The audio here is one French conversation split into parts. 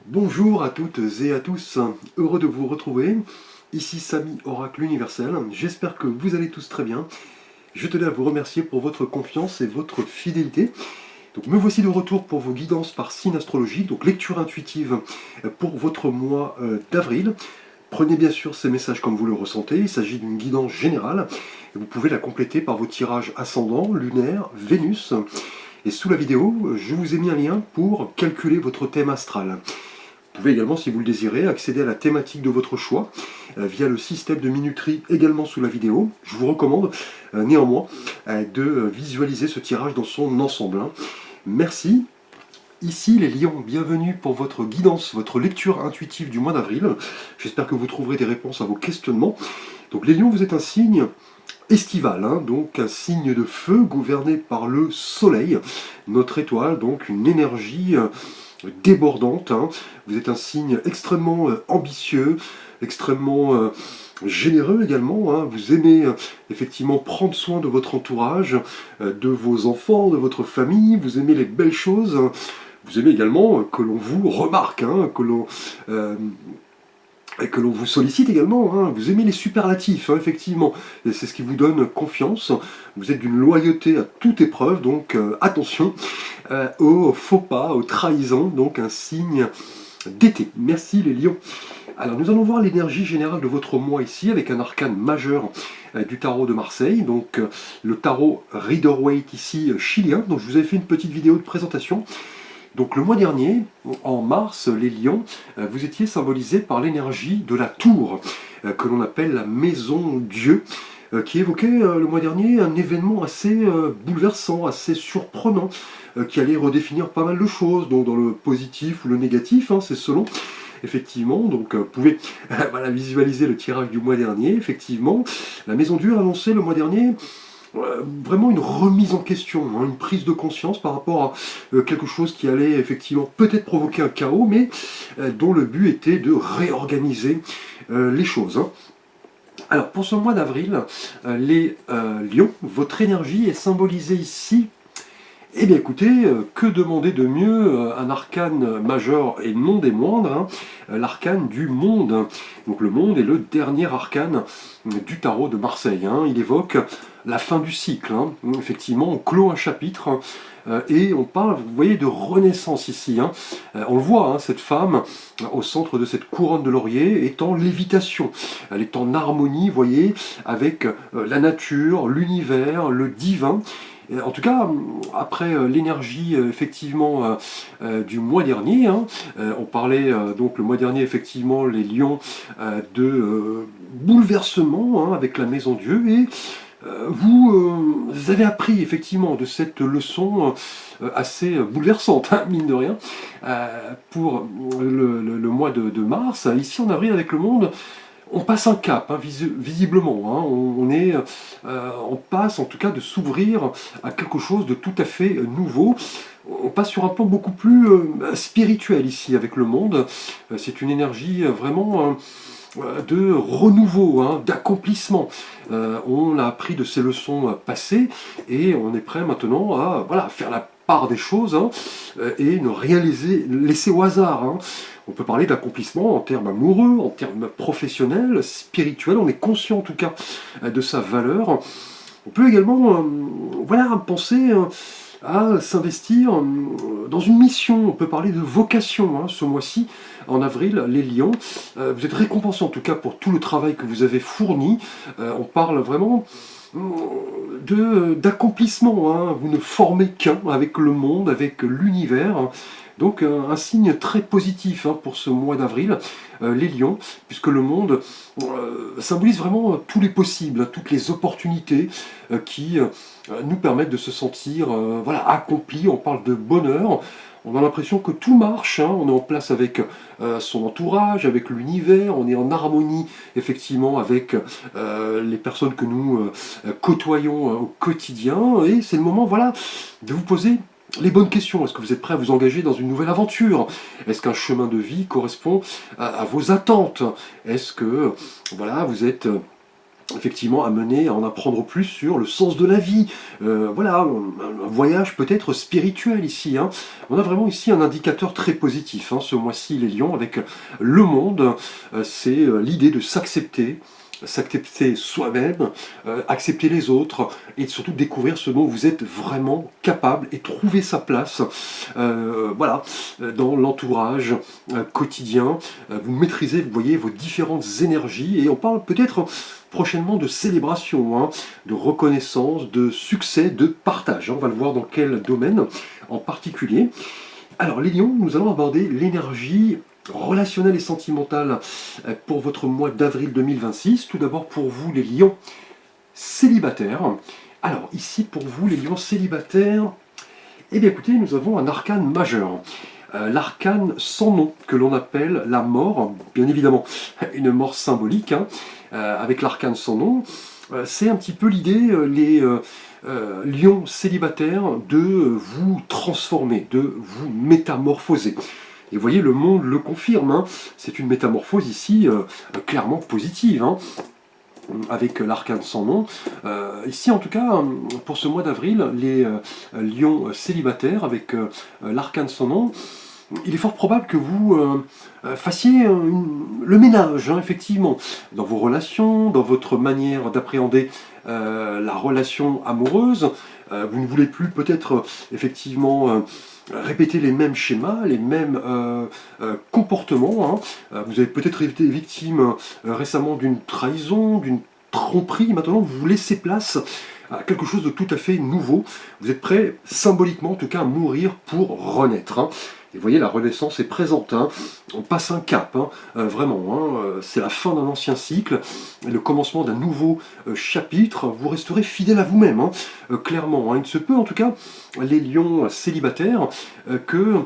Bonjour à toutes et à tous, heureux de vous retrouver. Ici Samy Oracle Universel, j'espère que vous allez tous très bien. Je tenais à vous remercier pour votre confiance et votre fidélité. Donc me voici de retour pour vos guidances par signe astrologique, donc lecture intuitive pour votre mois d'avril. Prenez bien sûr ces messages comme vous le ressentez, il s'agit d'une guidance générale. Et vous pouvez la compléter par vos tirages ascendant, lunaire, Vénus. Et sous la vidéo, je vous ai mis un lien pour calculer votre thème astral. Vous pouvez également, si vous le désirez, accéder à la thématique de votre choix via le système de minuterie également sous la vidéo. Je vous recommande néanmoins de visualiser ce tirage dans son ensemble. Merci. Ici les lions, bienvenue pour votre guidance, votre lecture intuitive du mois d'avril. J'espère que vous trouverez des réponses à vos questionnements. Donc les lions, vous êtes un signe estival, donc un signe de feu gouverné par le soleil, notre étoile, donc une énergie débordante. Vous êtes un signe extrêmement ambitieux, extrêmement généreux également. Vous aimez effectivement prendre soin de votre entourage, de vos enfants, de votre famille. Vous aimez les belles choses. Vous aimez également que l'on vous remarque, que l'on vous sollicite également. Vous aimez les superlatifs, effectivement. Et c'est ce qui vous donne confiance. Vous êtes d'une loyauté à toute épreuve, donc attention aux faux pas, aux trahisons, donc un signe d'été. Merci les lions. Alors nous allons voir l'énergie générale de votre mois ici avec un arcane majeur du tarot de Marseille, donc le tarot Rider-Waite ici chilien. Donc je vous avais fait une petite vidéo de présentation. Donc le mois dernier, en mars, les lions, vous étiez symbolisés par l'énergie de la tour, que l'on appelle la maison Dieu, qui évoquait le mois dernier un événement assez bouleversant, assez surprenant, qui allait redéfinir pas mal de choses, donc dans le positif ou le négatif, c'est selon. Effectivement, donc vous pouvez visualiser le tirage du mois dernier, effectivement. La maison Dieu a annoncé le mois dernier vraiment une remise en question, une prise de conscience par rapport à quelque chose qui allait effectivement peut-être provoquer un chaos, mais dont le but était de réorganiser les choses. Alors pour ce mois d'avril, les lions, votre énergie est symbolisée ici. Eh bien écoutez, que demander de mieux, un arcane majeur et non des moindres, l'arcane du monde. Donc le monde est le dernier arcane du tarot de Marseille. Il évoque la fin du cycle. Effectivement, on clôt un chapitre et on parle, vous voyez, de renaissance ici. On le voit, cette femme au centre de cette couronne de laurier est en lévitation. Elle est en harmonie, vous voyez, avec la nature, l'univers, le divin. En tout cas, après l'énergie effectivement du mois dernier, on parlait donc le mois dernier effectivement les lions de bouleversement avec la maison Dieu, et vous avez appris effectivement de cette leçon assez bouleversante, mine de rien, pour le mois de mars. Ici en avril avec le monde, on passe un cap, visiblement. On passe en tout cas de s'ouvrir à quelque chose de tout à fait nouveau. On passe sur un plan beaucoup plus spirituel ici avec le monde. C'est une énergie vraiment de renouveau, d'accomplissement. On a appris de ces leçons passées et on est prêt maintenant à faire la part des choses et ne rien laisser au hasard. On peut parler d'accomplissement en termes amoureux, en termes professionnels, spirituels. On est conscient en tout cas de sa valeur. On peut également penser à s'investir dans une mission. On peut parler de vocation ce mois-ci, en avril, les lions. Vous êtes récompensés en tout cas pour tout le travail que vous avez fourni. On parle vraiment d'accomplissement. Vous ne formez qu'un avec le monde, avec l'univers. Donc un signe très positif pour ce mois d'avril, les lions, puisque le monde symbolise vraiment tous les possibles, toutes les opportunités qui nous permettent de se sentir accomplis. On parle de bonheur. On a l'impression que tout marche, on est en place avec son entourage, avec l'univers, on est en harmonie effectivement avec les personnes que nous côtoyons au quotidien, et c'est le moment de vous poser les bonnes questions. Est-ce que vous êtes prêt à vous engager dans une nouvelle aventure? Est-ce qu'un chemin de vie correspond à vos attentes? Est-ce que vous êtes effectivement amené à en apprendre plus sur le sens de la vie. Voilà, un voyage peut-être spirituel ici, hein. On a vraiment ici un indicateur très positif, hein, ce mois-ci les lions avec le monde. C'est l'idée de s'accepter soi-même, accepter les autres et surtout découvrir ce dont vous êtes vraiment capable et trouver sa place voilà, dans l'entourage quotidien. Vous maîtrisez, vous voyez, vos différentes énergies et on parle peut-être prochainement de célébration, hein, de reconnaissance, de succès, de partage. On va le voir dans quel domaine en particulier. Alors les lions, nous allons aborder l'énergie relationnelle et sentimentale pour votre mois d'avril 2026. Tout d'abord pour vous les lions célibataires. Alors ici pour vous les lions célibataires, eh bien écoutez, nous avons un arcane majeur. L'arcane sans nom, que l'on appelle la mort, bien évidemment une mort symbolique, hein, avec l'arcane sans nom. C'est un petit peu l'idée, les lions célibataires, de vous transformer, de vous métamorphoser. Et vous voyez, le monde le confirme, hein. C'est une métamorphose ici clairement positive, hein, avec l'arcane sans nom. Ici, en tout cas, pour ce mois d'avril, les lions célibataires, avec l'arcane sans nom, il est fort probable que vous fassiez le ménage, hein, effectivement, dans vos relations, dans votre manière d'appréhender la relation amoureuse. Vous ne voulez plus peut-être effectivement répéter les mêmes schémas, les mêmes comportements, hein. Vous avez peut-être été victime récemment d'une trahison, d'une tromperie. Maintenant, vous vous laissez place à quelque chose de tout à fait nouveau. Vous êtes prêt, symboliquement en tout cas, à mourir pour renaître, hein. Et vous voyez, la renaissance est présente, hein. On passe un cap, hein, vraiment, hein. C'est la fin d'un ancien cycle, le commencement d'un nouveau chapitre. Vous resterez fidèle à vous-même, hein, clairement, hein. Il se peut, en tout cas, les lions célibataires, que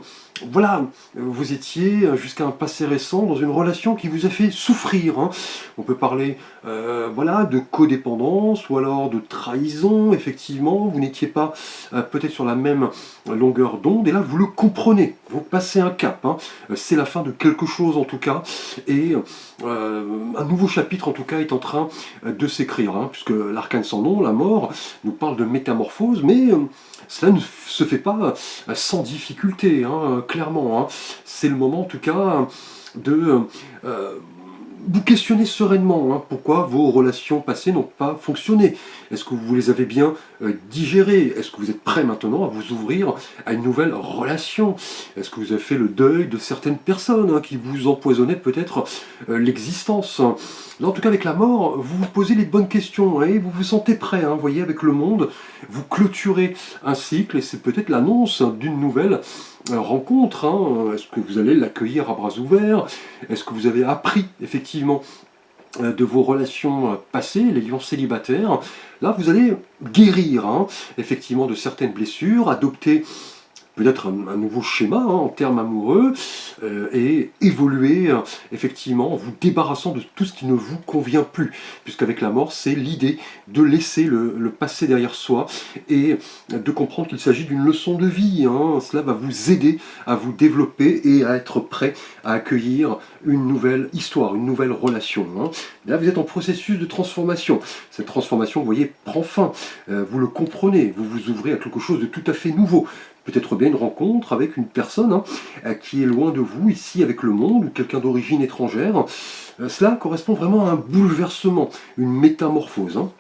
voilà, vous étiez jusqu'à un passé récent dans une relation qui vous a fait souffrir, hein. On peut parler voilà, de codépendance ou alors de trahison, effectivement, vous n'étiez pas peut-être sur la même longueur d'onde, et là vous le comprenez, vous passez un cap, hein. C'est la fin de quelque chose en tout cas, et un nouveau chapitre en tout cas est en train de s'écrire, hein, puisque l'arcane sans nom, la mort, nous parle de métamorphose, mais cela ne se fait pas sans difficulté, hein, clairement, hein. C'est le moment en tout cas de vous questionnez sereinement, hein, pourquoi vos relations passées n'ont pas fonctionné. Est-ce que vous les avez bien digérées? Est-ce que vous êtes prêt maintenant à vous ouvrir à une nouvelle relation? Est-ce que vous avez fait le deuil de certaines personnes, hein, qui vous empoisonnaient peut-être l'existence? Là, en tout cas, avec la mort, vous vous posez les bonnes questions, hein, et vous vous sentez prêt, hein, vous voyez, avec le monde, vous clôturez un cycle, et c'est peut-être l'annonce d'une nouvelle rencontre, hein. Est-ce que vous allez l'accueillir à bras ouverts? Est-ce que vous avez appris effectivement de vos relations passées, les lions célibataires? Là, vous allez guérir, hein, effectivement, de certaines blessures, adopter peut-être un nouveau schéma, hein, en termes amoureux, et évoluer effectivement en vous débarrassant de tout ce qui ne vous convient plus, puisqu'avec la mort, c'est l'idée de laisser le passé derrière soi et de comprendre qu'il s'agit d'une leçon de vie, hein. Cela va vous aider à vous développer et à être prêt à accueillir une nouvelle histoire, une nouvelle relation, hein. Là, vous êtes en processus de transformation. Cette transformation, vous voyez, prend fin. Vous le comprenez, vous vous ouvrez à quelque chose de tout à fait nouveau. Peut-être bien une rencontre avec une personne, hein, qui est loin de vous, ici avec le monde, ou quelqu'un d'origine étrangère. Cela correspond vraiment à un bouleversement, une métamorphose, hein.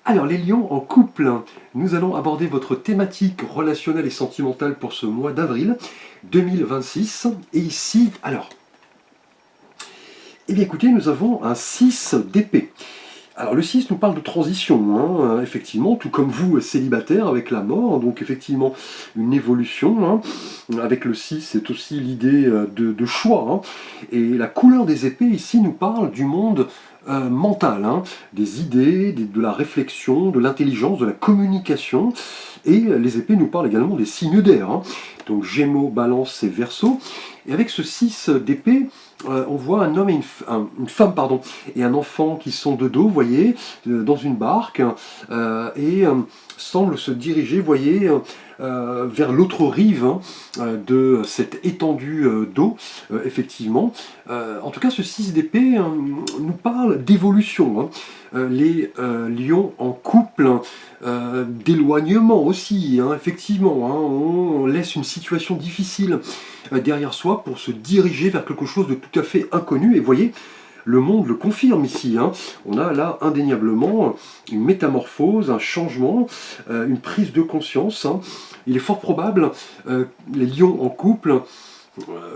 Alors les lions en couple, nous allons aborder votre thématique relationnelle et sentimentale pour ce mois d'avril 2026. Et ici, alors, eh bien écoutez, nous avons un 6 d'épée. Alors le 6 nous parle de transition, hein, effectivement, tout comme vous, célibataire, avec la mort, donc effectivement une évolution, hein. Avec le 6, c'est aussi l'idée de choix, hein. Et la couleur des épées ici nous parle du monde mental, hein, des idées, de la réflexion, de l'intelligence, de la communication. Et les épées nous parlent également des signes d'air, hein. donc Gémeaux, Balance et Verseau. Et avec ce 6 d'épée, on voit un homme et une femme pardon, et un enfant qui sont de dos, vous voyez, dans une barque, et semblent se diriger, vous voyez, vers l'autre rive de cette étendue d'eau, effectivement. En tout cas, ce 6 d'épée nous parle d'évolution. Les lions en couple, d'éloignement aussi, effectivement. On laisse une situation difficile derrière soi pour se diriger vers quelque chose de tout à fait inconnu. Et vous voyez, le monde le confirme ici. On a là indéniablement une métamorphose, un changement, une prise de conscience. Il est fort probable, les lions en couple,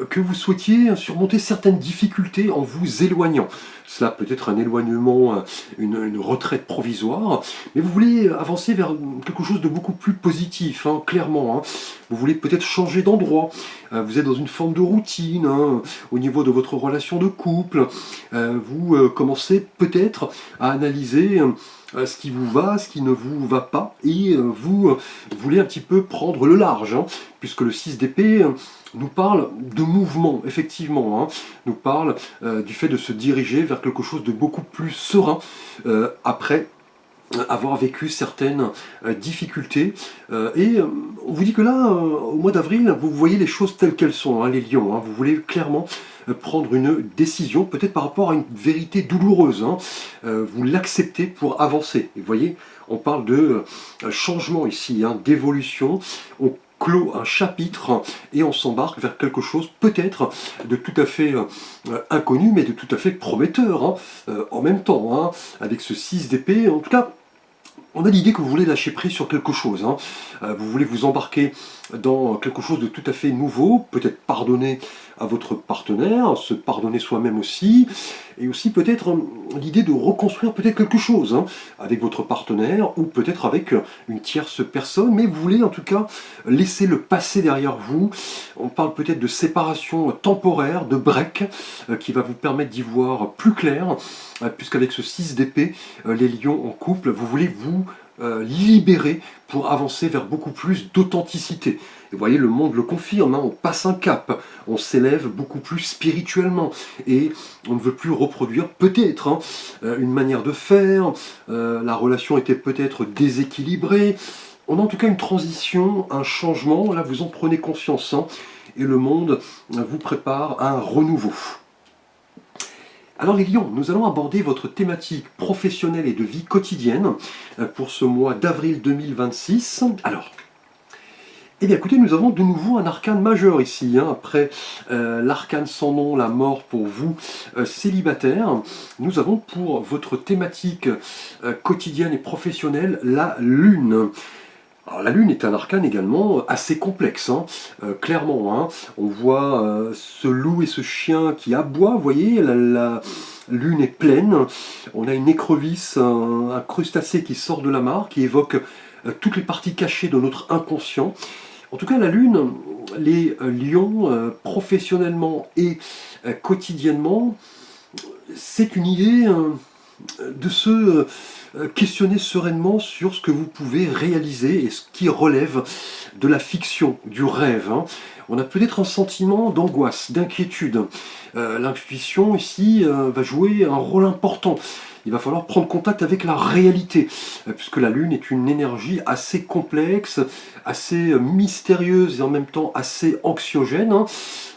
que vous souhaitiez surmonter certaines difficultés en vous éloignant. Cela peut être un éloignement, une retraite provisoire, mais vous voulez avancer vers quelque chose de beaucoup plus positif, clairement. Vous voulez peut-être changer d'endroit, vous êtes dans une forme de routine, au niveau de votre relation de couple, vous commencez peut-être à analyser ce qui vous va, ce qui ne vous va pas, et vous voulez un petit peu prendre le large, puisque le 6 d'épée nous parle de mouvement, effectivement, nous parle du fait de se diriger vers quelque chose de beaucoup plus serein après avoir vécu certaines difficultés. Et on vous dit que là, au mois d'avril, vous voyez les choses telles qu'elles sont, les lions. Vous voulez clairement prendre une décision, peut-être par rapport à une vérité douloureuse. Vous l'acceptez pour avancer. Et vous voyez, on parle de changement ici, d'évolution. On clôt un chapitre et on s'embarque vers quelque chose peut-être de tout à fait inconnu, mais de tout à fait prometteur en même temps, avec ce 6 d'épée. En tout cas, on a l'idée que vous voulez lâcher prise sur quelque chose. Vous voulez vous embarquer dans quelque chose de tout à fait nouveau, peut-être pardonner à votre partenaire, se pardonner soi-même aussi, et aussi peut-être l'idée de reconstruire peut-être quelque chose avec votre partenaire, ou peut-être avec une tierce personne, mais vous voulez en tout cas laisser le passé derrière vous. On parle peut-être de séparation temporaire, de break, qui va vous permettre d'y voir plus clair, puisqu'avec ce 6 d'épée, les lions en couple, vous voulez vous libérer pour avancer vers beaucoup plus d'authenticité. Et vous voyez, le monde le confirme, on passe un cap, on s'élève beaucoup plus spirituellement, et on ne veut plus reproduire peut-être une manière de faire, la relation était peut-être déséquilibrée. On a en tout cas une transition, un changement, là vous en prenez conscience, et le monde vous prépare à un renouveau. Alors les lions, nous allons aborder votre thématique professionnelle et de vie quotidienne pour ce mois d'avril 2026. Alors, eh bien écoutez, nous avons de nouveau un arcane majeur ici, après l'arcane sans nom, la mort pour vous célibataires. Nous avons pour votre thématique quotidienne et professionnelle la lune. Alors la lune est un arcane également assez complexe, clairement. On voit ce loup et ce chien qui aboient, vous voyez, la lune est pleine. On a une écrevisse, un crustacé qui sort de la mare, qui évoque toutes les parties cachées de notre inconscient. En tout cas, la lune, les lions, professionnellement et quotidiennement, c'est une idée de se questionner sereinement sur ce que vous pouvez réaliser et ce qui relève de la fiction, du rêve. On a peut-être un sentiment d'angoisse, d'inquiétude. L'intuition ici va jouer un rôle important. Il va falloir prendre contact avec la réalité, puisque la Lune est une énergie assez complexe, assez mystérieuse et en même temps assez anxiogène.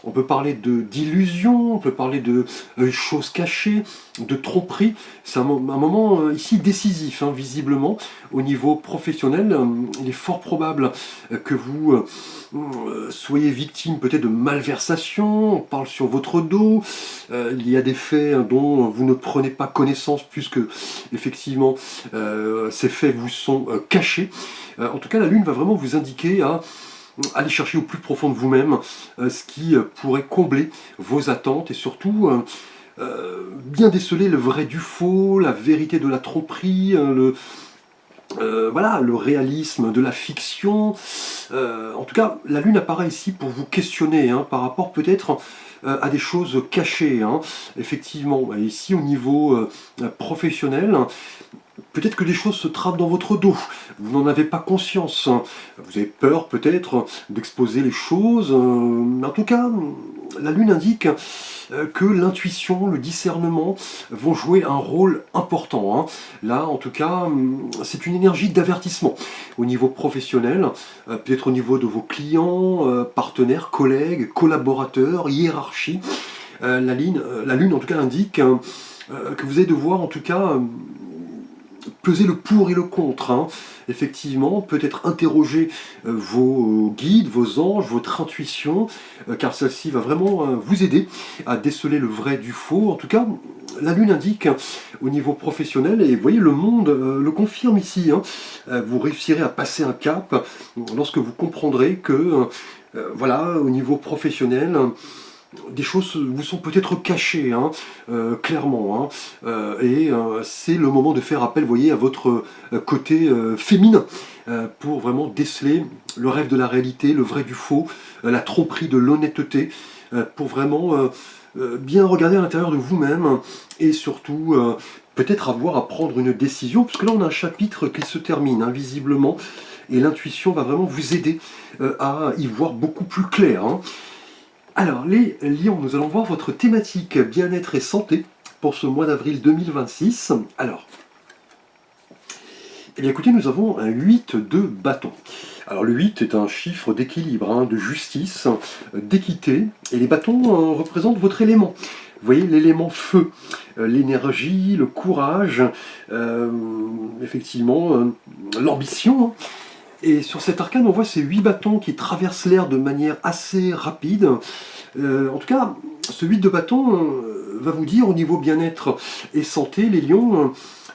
On peut parler d'illusions, on peut parler de choses cachées, de tromperies. C'est un moment ici décisif, visiblement, au niveau professionnel. Il est fort probable que vous soyez victime peut-être de malversations, on parle sur votre dos, il y a des faits dont vous ne prenez pas connaissance puisque effectivement ces faits vous sont cachés. En tout cas, la Lune va vraiment vous indiquer à aller chercher au plus profond de vous-même ce qui pourrait combler vos attentes et surtout bien déceler le vrai du faux, la vérité de la tromperie, voilà, le réalisme de la fiction. En tout cas, la Lune apparaît ici pour vous questionner, hein, par rapport peut-être à des choses cachées, hein. Effectivement, ici au niveau professionnel, peut-être que des choses se trament dans votre dos, vous n'en avez pas conscience, vous avez peur peut-être d'exposer les choses, en tout cas, la Lune indique que l'intuition, le discernement vont jouer un rôle important, hein. Là, en tout cas, c'est une énergie d'avertissement au niveau professionnel, peut-être au niveau de vos clients, partenaires, collègues, collaborateurs, hiérarchie. La Lune, en tout cas, indique que vous allez devoir, en tout cas, peser le pour et le contre, hein. Effectivement, peut-être interroger vos guides, vos anges, votre intuition, car celle-ci va vraiment vous aider à déceler le vrai du faux. En tout cas, la Lune indique au niveau professionnel, et vous voyez, le monde le confirme ici, hein. Vous réussirez à passer un cap lorsque vous comprendrez que, voilà, au niveau professionnel, des choses vous sont peut-être cachées, hein, clairement, hein, c'est le moment de faire appel, vous voyez, à votre côté féminin, pour vraiment déceler le rêve de la réalité, le vrai du faux, la tromperie de l'honnêteté, pour vraiment bien regarder à l'intérieur de vous-même, et surtout peut-être avoir à prendre une décision, parce que là on a un chapitre qui se termine, hein, visiblement, et l'intuition va vraiment vous aider à y voir beaucoup plus clair, hein. Alors, les lions, nous allons voir votre thématique bien-être et santé pour ce mois d'avril 2026. Alors, eh bien écoutez, nous avons un 8 de bâton. Alors le 8 est un chiffre d'équilibre, hein, de justice, d'équité, et les bâtons représentent votre élément. Vous voyez, l'élément feu, l'énergie, le courage, effectivement, l'ambition, hein. Et sur cet arcane, on voit ces 8 bâtons qui traversent l'air de manière assez rapide. En tout cas, ce 8 de bâton va vous dire, au niveau bien-être et santé, les lions,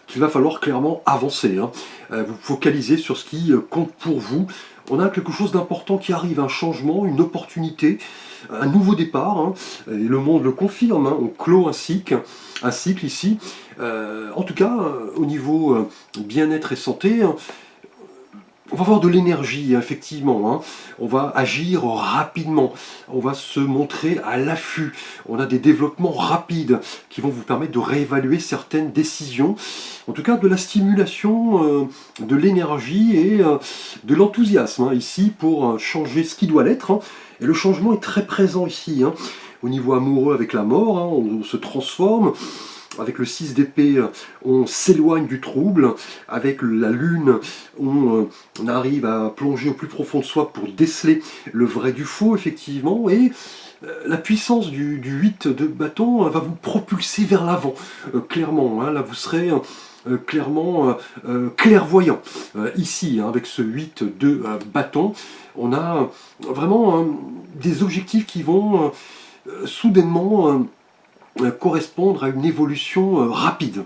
qu'il va falloir clairement avancer, hein. Vous focalisez sur ce qui compte pour vous. On a quelque chose d'important qui arrive, un changement, une opportunité, un nouveau départ, hein. Et le monde le confirme, hein. On clôt un cycle ici. En tout cas, au niveau bien-être et santé, on va avoir de l'énergie, effectivement, hein. On va agir rapidement, on va se montrer à l'affût, on a des développements rapides qui vont vous permettre de réévaluer certaines décisions, en tout cas de la stimulation, de l'énergie et de l'enthousiasme, hein, ici pour changer ce qui doit l'être, hein. Et le changement est très présent ici, hein. Au niveau amoureux avec la mort, hein, on se transforme. Avec le 6 d'épée, on s'éloigne du trouble. Avec la lune, on arrive à plonger au plus profond de soi pour déceler le vrai du faux, effectivement. Et la puissance du 8 de bâton va vous propulser vers l'avant, clairement, hein. Là, vous serez clairement clairvoyant. Ici, hein, avec ce 8 de bâton, on a vraiment des objectifs qui vont soudainement correspondre à une évolution rapide.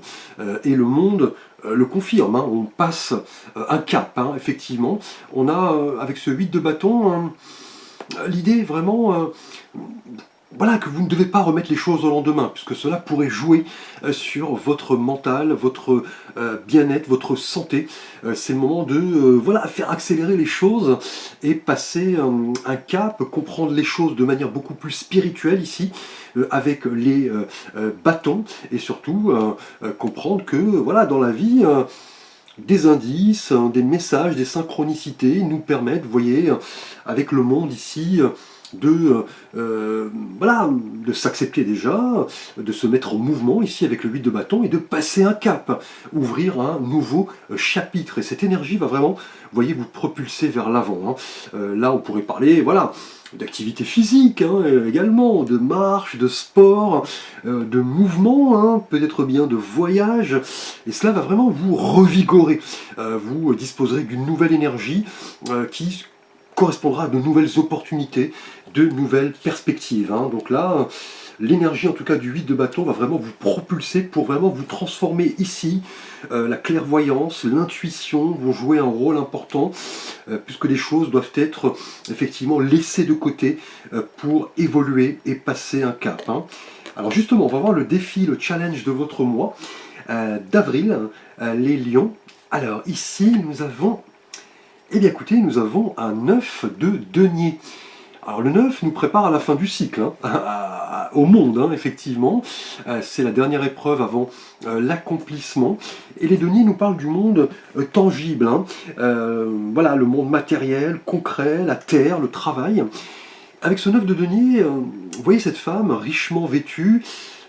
Et le monde le confirme, hein. On passe un cap, hein, effectivement. On a, avec ce 8 de bâton, l'idée vraiment voilà, que vous ne devez pas remettre les choses au lendemain, puisque cela pourrait jouer sur votre mental, votre bien-être, votre santé. C'est le moment de voilà, faire accélérer les choses et passer un cap, comprendre les choses de manière beaucoup plus spirituelle ici, avec les bâtons, et surtout comprendre que voilà, dans la vie, des indices, des messages, des synchronicités nous permettent, vous voyez, avec le monde ici, de voilà, de s'accepter déjà, de se mettre en mouvement ici avec le 8 de bâton et de passer un cap, ouvrir un nouveau chapitre. Et cette énergie va vraiment, vous voyez, vous propulser vers l'avant, hein. Là, on pourrait parler, voilà, d'activité physique, hein, également, de marche, de sport, de mouvement, hein, peut-être bien de voyage, et cela va vraiment vous revigorer. Vous disposerez d'une nouvelle énergie qui correspondra à de nouvelles opportunités, de nouvelles perspectives, hein. Donc là, l'énergie en tout cas du 8 de bâton va vraiment vous propulser pour vraiment vous transformer ici. La clairvoyance, l'intuition vont jouer un rôle important, puisque les choses doivent être effectivement laissées de côté pour évoluer et passer un cap, hein. Alors justement, on va voir le défi, le challenge de votre mois d'avril, les lions. Alors ici, nous avons, eh bien écoutez, nous avons un œuf de denier. Alors le 9 nous prépare à la fin du cycle, au monde, effectivement. C'est la dernière épreuve avant l'accomplissement. Et les deniers nous parlent du monde tangible. Voilà, le monde matériel, concret, la terre, le travail. Avec ce 9 de denier, vous voyez cette femme richement vêtue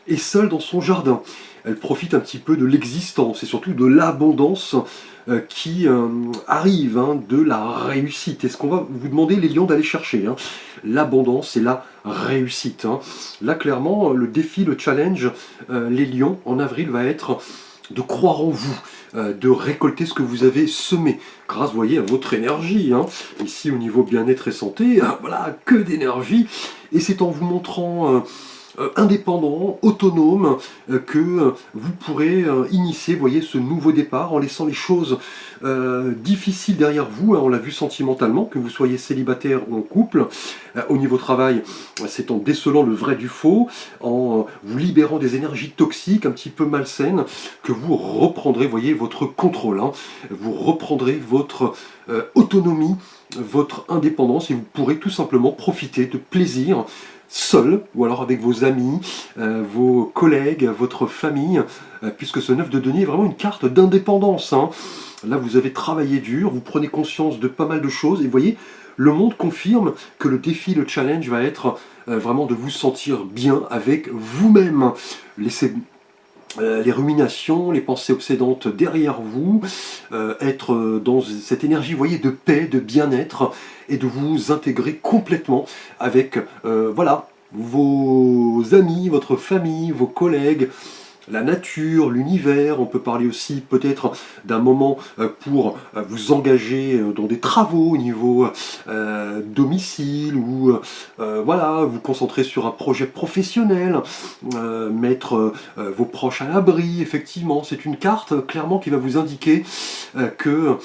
et seule dans son jardin. Elle profite un petit peu de l'existence et surtout de l'abondance qui arrive, de la réussite. Et ce qu'on va vous demander, les lions, d'aller chercher, l'abondance et la réussite. Là, clairement, le défi, le challenge, les lions, en avril, va être de croire en vous, de récolter ce que vous avez semé, grâce, vous voyez, à votre énergie. Ici, au niveau bien-être et santé, voilà, que d'énergie. Et c'est en vous montrant indépendant, autonome, que vous pourrez initier, voyez, ce nouveau départ en laissant les choses difficiles derrière vous. On l'a vu sentimentalement, que vous soyez célibataire ou en couple. Au niveau travail, c'est en décelant le vrai du faux, en vous libérant des énergies toxiques, un petit peu malsaines, que vous reprendrez, voyez, votre contrôle. Vous reprendrez votre autonomie, votre indépendance, et vous pourrez tout simplement profiter de plaisir seul, ou alors avec vos amis, vos collègues, votre famille, puisque ce 9 de denier est vraiment une carte d'indépendance. Là, vous avez travaillé dur, vous prenez conscience de pas mal de choses, et vous voyez, le monde confirme que le défi, le challenge va être vraiment de vous sentir bien avec vous-même. Laissez les ruminations, les pensées obsédantes derrière vous, être dans cette énergie, vous voyez, de paix, de bien-être, et de vous intégrer complètement avec, voilà, vos amis, votre famille, vos collègues, la nature, l'univers. On peut parler aussi peut-être d'un moment pour vous engager dans des travaux au niveau domicile, ou voilà, vous concentrer sur un projet professionnel, mettre vos proches à l'abri. Effectivement, c'est une carte clairement qui va vous indiquer que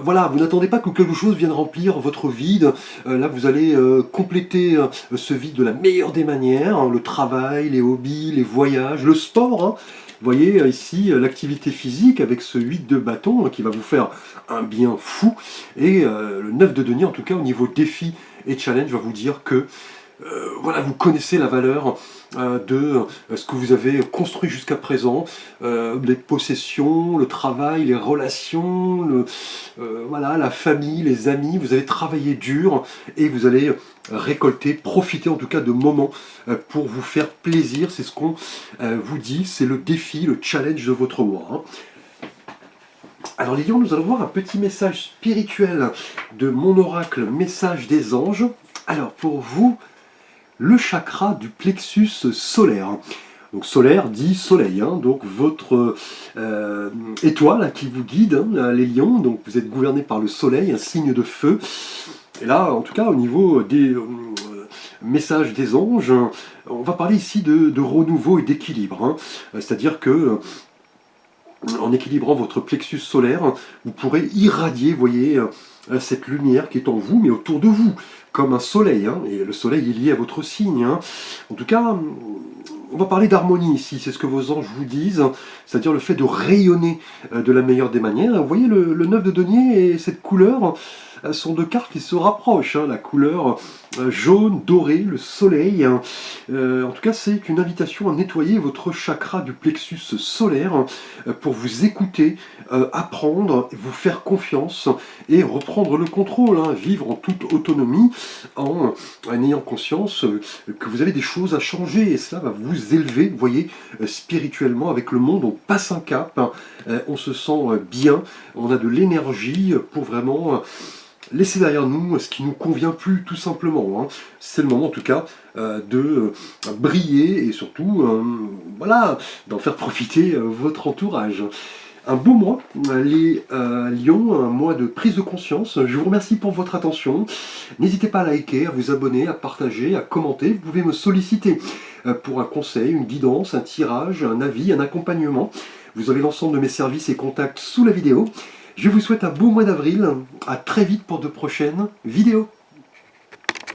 voilà, vous n'attendez pas que quelque chose vienne remplir votre vide. Là, vous allez compléter ce vide de la meilleure des manières. Le travail, les hobbies, les voyages, le sport. Vous voyez ici l'activité physique avec ce 8 de bâton qui va vous faire un bien fou. Et le 9 de denier, en tout cas, au niveau défi et challenge, va vous dire que voilà, vous connaissez la valeur de ce que vous avez construit jusqu'à présent, les possessions, le travail, les relations, voilà, la famille, les amis. Vous avez travaillé dur et vous allez récolter, profiter en tout cas de moments pour vous faire plaisir. C'est ce qu'on vous dit, c'est le défi, le challenge de votre mois. Alors les lions, nous allons voir un petit message spirituel de mon oracle, message des anges. Alors pour vous, le chakra du plexus solaire. Donc solaire dit soleil, donc votre étoile qui vous guide, les lions. Donc vous êtes gouverné par le soleil, un signe de feu. Et là, en tout cas, au niveau des messages des anges, on va parler ici de renouveau et d'équilibre. C'est-à-dire que en équilibrant votre plexus solaire, vous pourrez irradier, vous voyez, cette lumière qui est en vous, mais autour de vous, comme un soleil, et le soleil est lié à votre signe. En tout cas, on va parler d'harmonie ici, c'est ce que vos anges vous disent, c'est-à-dire le fait de rayonner de la meilleure des manières. Vous voyez, le 9 de denier et cette couleur sont deux cartes qui se rapprochent, la couleur jaune, doré, le soleil. En tout cas, c'est une invitation à nettoyer votre chakra du plexus solaire pour vous écouter, apprendre, vous faire confiance et reprendre le contrôle, vivre en toute autonomie en ayant conscience que vous avez des choses à changer, et cela va vous élever, vous voyez, spirituellement avec le monde. On passe un cap, on se sent bien, on a de l'énergie pour vraiment laisser derrière nous ce qui ne nous convient plus, tout simplement. C'est le moment en tout cas de briller et surtout voilà, d'en faire profiter votre entourage. Un beau mois, les lions, un mois de prise de conscience. Je vous remercie pour votre attention. N'hésitez pas à liker, à vous abonner, à partager, à commenter. Vous pouvez me solliciter pour un conseil, une guidance, un tirage, un avis, un accompagnement. Vous avez l'ensemble de mes services et contacts sous la vidéo. Je vous souhaite un beau mois d'avril. À très vite pour de prochaines vidéos.